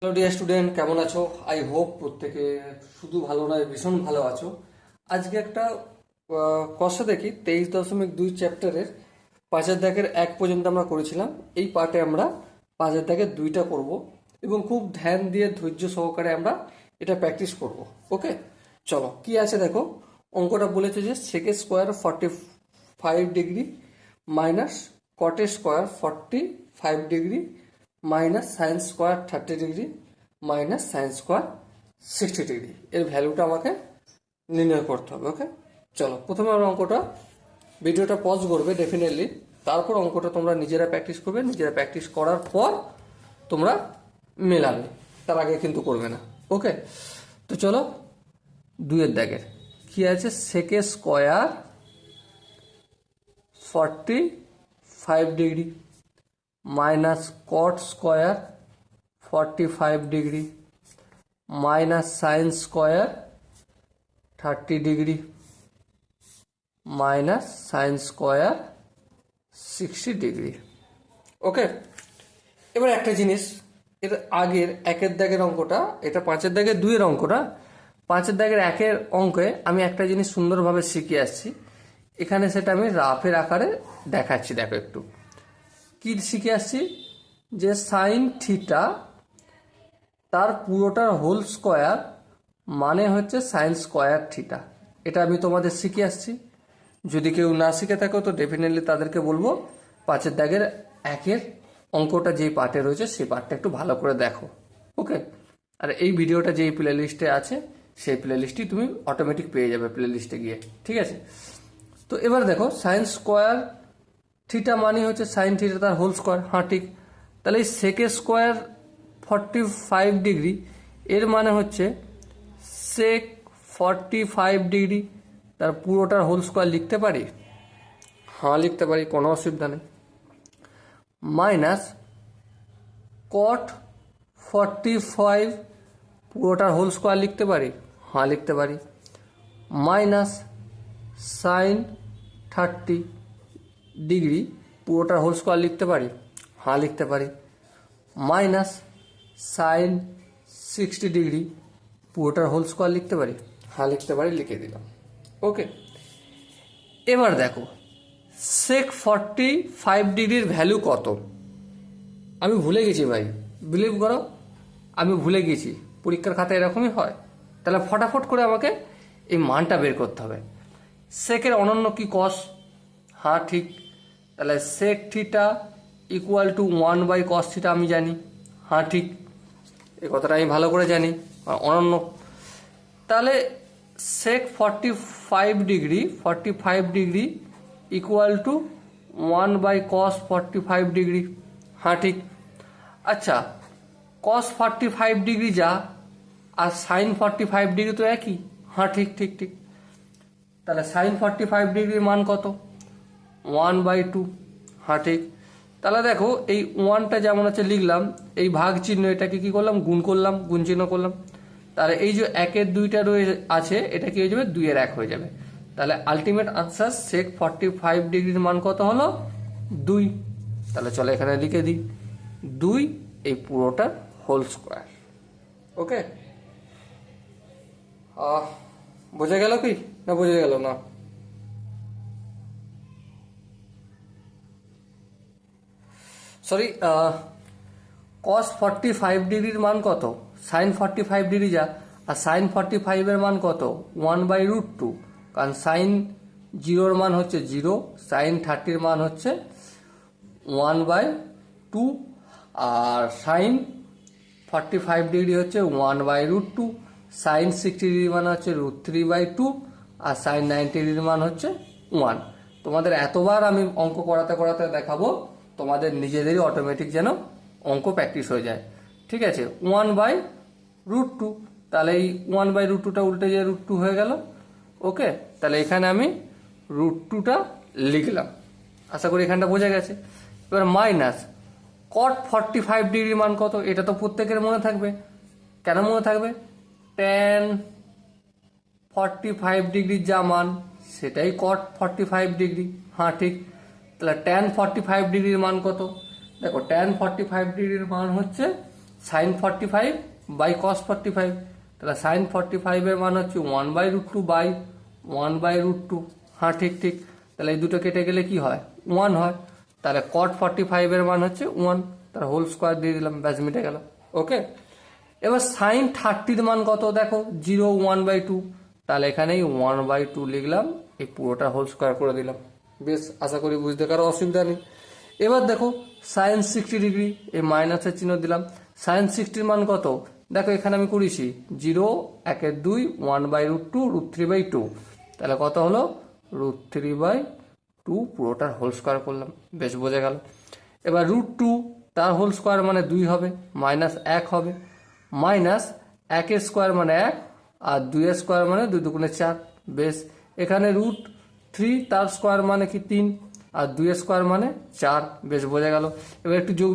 Hello dear student, কেমন আছো? I hope প্রত্যেকে শুধু ভালো নয়, ভীষণ ভালো আছো। আজকে একটা কষা দেখি 23.2 চ্যাপ্টারের 5 দাগের 1 পর্যন্ত আমরা করেছিলাম। এই পার্টে আমরা 5 দাগের 2টা করব এবং খুব ধ্যান দিয়ে ধৈর্য সহকারে আমরা এটা প্র্যাকটিস করব। ওকে, চলো কি আছে দেখো। অঙ্কটা বলেছে যে sec square 45 degree minus cot square 45 degree minus sine square 30 degree minus sine square 60 degree, এর ভ্যালুটা আমাকে নির্ণয় করতে হবে। ওকে, চলো প্রথমে আমরা অঙ্কটা, ভিডিওটা পজ করবে ডেফিনেটলি, তারপর অঙ্কটা তোমরা নিজেরা প্র্যাকটিস করবে। নিজেরা প্র্যাকটিস করার পর তোমরা মেলাবে, তার আগে কিন্তু করবে না। ওকে, তো চলো 2 দাগের কি আছে, sec square 45 degree minus cot square 45 degree minus sine square 30 degree minus sine square 60 degree. Okay, এবার একটা জিনিস, এর আগের 1 দাগের অঙ্কটা, এটা 5 দাগের 2 অঙ্কটা, 5 দাগের 1 অঙ্কে আমি একটা জিনিস সুন্দরভাবে শিখে আসছি, এখানে সেটা আমি রাফের আকারে দেখাচ্ছি। দেখো একটু কি শিখে আসছি, যে সাইন থিটা তার পুরোটার হোল স্কোয়ার মানে হচ্ছে সাইন স্কোয়ার থিটা। এটা আমি তোমাদের শিখে আসছি। যদি কেউ না শিখে থাকো তো ডেফিনেটলি তাদেরকে বলবো 5 দাগের 1 অঙ্কটা যেই পার্টে রয়েছে সেই পার্টটা একটু ভালো করে দেখো। ওকে, আর এই ভিডিওটা যেই প্লে লিস্টে আছে সেই প্লে লিস্টই তুমি অটোমেটিক পেয়ে যাবে প্লে লিস্টে গিয়ে। ঠিক আছে, তো এবার দেখো সাইন স্কোয়ার থিটা মানে হচ্ছে সাইন থিটা তার হোল স্কোয়ার। হ্যাঁ ঠিক, তাহলে এই সেক স্কোয়ার 45 ডিগ্রি এর মানে হচ্ছে সেক 45 ডিগ্রি তার পুরোটার হোল স্কোয়ার লিখতে পারি। হ্যাঁ লিখতে পারি, কোনো অসুবিধা নেই। মাইনাস কট 45 পুরোটার হোল স্কোয়ার লিখতে পারি। হ্যাঁ লিখতে পারি। মাইনাস সাইন 30 ডিগ্রি পুরোটার হোল স্কোয়ার লিখতে পারি। হ্যাঁ লিখতে পারি। মাইনাস সাইন 60 ডিগ্রি পুরোটার হোল স্কোয়ার লিখতে পারি। হ্যাঁ লিখতে পারি, লিখে দিলাম। ওকে, এবার দেখো সেক 45 ডিগ্রির ভ্যালু কত। আমি ভুলে গেছি ভাই, বিলিভ করো আমি ভুলে গেছি। পরীক্ষার খাতায় এরকমই হয়। তাহলে ফটাফট করে আমাকে এই মানটা বের করতে হবে। সেকের অনন্য কি কস? হ্যাঁ ঠিক, তাহলে সেক theta equal to 1/cos theta আমি জানি। হ্যাঁ ঠিক, এই কথাটা আমি ভালো করে জানি। অনন্য, তাহলে সেক 45 degree equal to 1/cos 45 degree. হ্যাঁ ঠিক, আচ্ছা cos 45 ডিগ্রি যা আর সাইন 45 ডিগ্রি তো একই। হ্যাঁ ঠিক ঠিক ঠিক, তাহলে সাইন 45 ডিগ্রির মান কত? 1/2। হ্যাঁ ঠিক, তাহলে দেখো এই 1টা যেমন আছে লিখলাম, এই ভাগ চিহ্ন এটাকে কি করলাম, গুণ করলাম, গুণ চিহ্ন করলাম। তাহলে এই যে 1-এর 2টা রয়ে আছে এটা কি হয়ে যাবে, 2-এর 1 হয়ে যাবে। তাহলে আলটিমেট আনসার সেক 45 ডিগ্রির মান কত হলো? 2। তাহলে চলো এখানে লিখে দিই 2 এই পুরোটার হোল স্কোয়ার। ওকে, বোঝা গেল কি না বোঝা গেল না? সরি, কস 45 ডিগ্রির মান কত? সাইন 45 ডিগ্রি যা আর সাইন 45-এর মান কত? 1/√2। কারণ সাইন 0-র মান হচ্ছে 0, সাইন 30-র মান হচ্ছে 1/2 আর সাইন 45 ডিগ্রি হচ্ছে 1/√2, সাইন 60 ডিগ্রির মান হচ্ছে √3/2 আর সাইন 90 ডিগ্রির মান হচ্ছে 1। তোমাদের এতবার আমি অঙ্ক করাতে করাতে দেখাবো, তোমাদের নিজেদেরই অটোমেটিক যেন অঙ্ক প্র্যাকটিস হয়ে যায়। ঠিক আছে, 1/√2, তাহলে এই 1/√2টা উল্টে যে √2 হয়ে গেল। ওকে, তাহলে এখানে আমি √2টা লিখলাম। আশা করি এখানটা বোঝা গেছে। এবার মাইনাস কট 45 ডিগ্রির মান কত? এটা তো প্রত্যেকের মনে থাকবে। কেন মনে থাকবে? ট্যান 45 ডিগ্রির যা মান সেটাই কট 45 ডিগ্রি। হ্যাঁ ঠিক, তাহলে ট্যান 45 ডিগ্রির মান কত? দেখো ট্যান 45 ডিগ্রির মান হচ্ছে সাইন 45 বাই কস 45, তাহলে সাইন 45 এর মান হচ্ছে 1/√2 বাই 1/√2। হ্যাঁ ঠিক ঠিক, তাহলে এই দুটো কেটে গেলে কি হয় 1 হয়, তাহলে কট 45 এর মান হচ্ছে 1, তার হোল স্কোয়ার দিয়ে দিলাম, ব্যাস মিটে গেল। ওকে, এবার সাইন 30 মান কত দেখো 0 1/2, তাহলে এখানেই 1/2 লিখলাম, এই পুরোটা হোল স্কোয়ার করে দিলাম। বেশ, আশা করি বুঝতে কারো অসুবিধা নেই। এবার দেখো সাইন 60 ডিগ্রি, এই মাইনাসের চিহ্ন দিলাম। সাইন 60 মান কত দেখো এখানে আমি করেছি 0 1 2 1/√2 √3/2, তাহলে কত হলো √3/2, পুরোটার হোল স্কোয়ার করলাম, বেশ বোঝা গেল। এবার √2 তার হোল স্কোয়ার মানে 2 হবে, মাইনাস 1 হবে, মাইনাস 1 এর স্কোয়ার মানে 1, আর 2 এর স্কোয়ার মানে 2 2 4। বেশ, এখানে √3 তার স্কোয়ার মানে কি 3, আর 2 এর স্কোয়ার মানে 4, বেশ বোঝা গেল। এবার একটু যোগ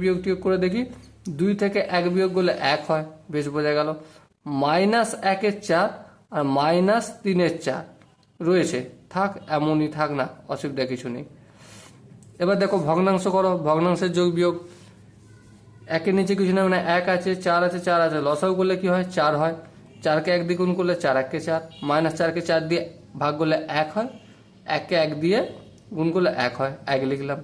বিয়োগ করে দেখি, 2 থেকে 1 বিয়োগ করলে 1 হয়, বেশ বোঝা গেল। মাইনাস 1 এর 4 আর মাইনাস 3 এর 4 রয়েছে, থাক এমনই থাক না, অসুবিধা কিছু নেই। এবার দেখো ভগ্নাংশ করো, ভগ্নাংশের যোগ বিয়োগ, একের নিচে কিছু না, মানে 1 আছে 4 আছে 4 আছে, লসাগু করলে কি হয় 4 হয়, 4কে 1 দিয়ে গুণ করলে 4 1 4, মাইনাস 4কে 4 দিয়ে ভাগ করলে 1 হয়, 1কে 1 দিয়ে গুণ করলে 1 হয়, 1 লিখলাম।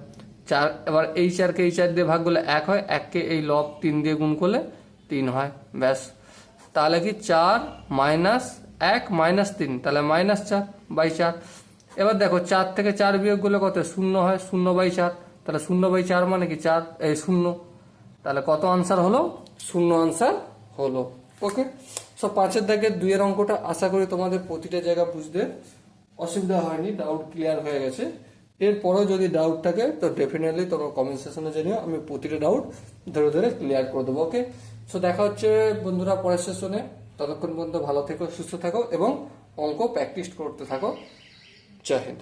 4, এবার এই 4কে এই 4 দিয়ে ভাগ করলে 1 হয়, 1কে এই লব 3 দিয়ে গুণ করলে 3 হয়, ব্যাস। তাহলে কি 4 মাইনাস 1 মাইনাস 3, তাহলে -4/4। এবার দেখো 4 থেকে 4 বিয়োগ করলে কত 0 হয়, 0/4, তাহলে 0/4 মানে কি 4 এই 0, তাহলে কত আনসার হলো 0 আনসার হলো। ওকে, সো 5-এর দাগের 2-এর অঙ্কটা আশা করি তোমাদের প্রতিটা জায়গা বুঝতে অসুবিধা হয়নি, ডাউট ক্লিয়ার হয়ে গেছে। এরপরেও যদি ডাউট থাকে তো ডেফিনেটলি তোমরা কমেন্ট সেকশনে জানিও, আমি প্রতিটা ডাউট ধরে ধরে ক্লিয়ার করে দেবো। ওকে, সো দেখা হচ্ছে বন্ধুরা পরের সেশনে, ততক্ষণ পর্যন্ত ভালো থেকো, সুস্থ থাকো এবং অঙ্ক প্র্যাকটিস করতে থাকো। জয় হিন্দ।